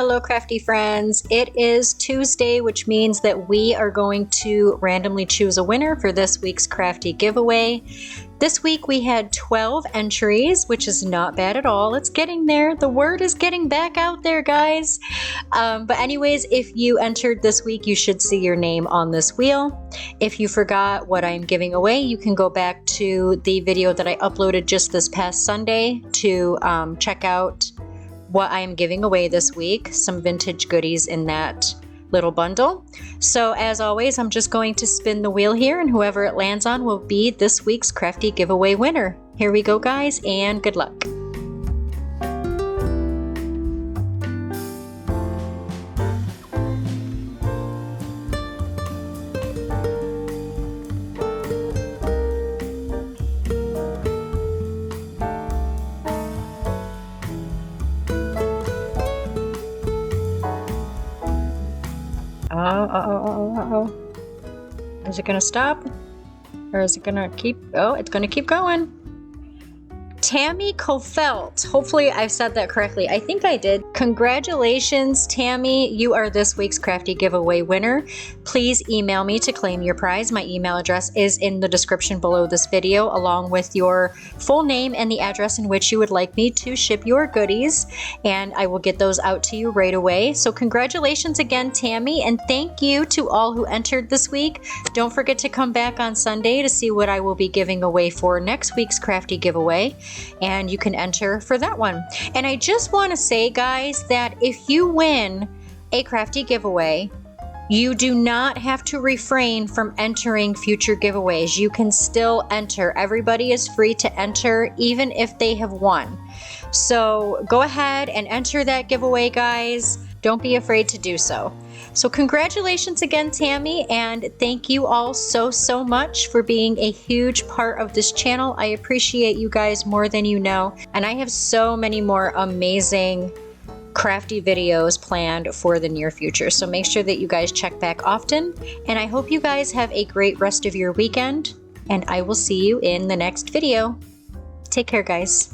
hello, crafty friends. It is Tuesday, which means that we are going to randomly choose a winner for this week's crafty giveaway. This week we had 12 entries, which is not bad at all. It's getting there. The word is getting back out there, guys. But anyways, if you entered this week, you should see your name on this wheel. If you forgot what I'm giving away, you can go back to the video that I uploaded just this past Sunday to check out what I am giving away this week. Some vintage goodies in that little bundle. So as always, I'm just going to spin the wheel here, and whoever it lands on will be this week's crafty giveaway winner. Here we go, guys, and good luck. Uh-oh. Is it gonna stop? Or is it gonna keep, oh, it's gonna keep going. Tammy Kofelt. Hopefully I've said that correctly. I think I did. Congratulations, Tammy. You are this week's crafty giveaway winner. Please email me to claim your prize. My email address is in the description below this video, along with your full name and the address in which you would like me to ship your goodies, and I will get those out to you right away. So congratulations again, Tammy, and thank you to all who entered this week. Don't forget to come back on Sunday to see what I will be giving away for next week's crafty giveaway, and you can enter for that one. And I just want to say, guys, that if you win a crafty giveaway, you do not have to refrain from entering future giveaways. You can still enter. Everybody is free to enter, even if they have won. So go ahead and enter that giveaway, guys. Don't be afraid to do so. So congratulations again, Tammy, and thank you all so much for being a huge part of this channel. I appreciate you guys more than you know, and I have so many more amazing crafty videos planned for the near future. So make sure that you guys check back often, and I hope you guys have a great rest of your weekend, and I will see you in the next video. Take care, guys.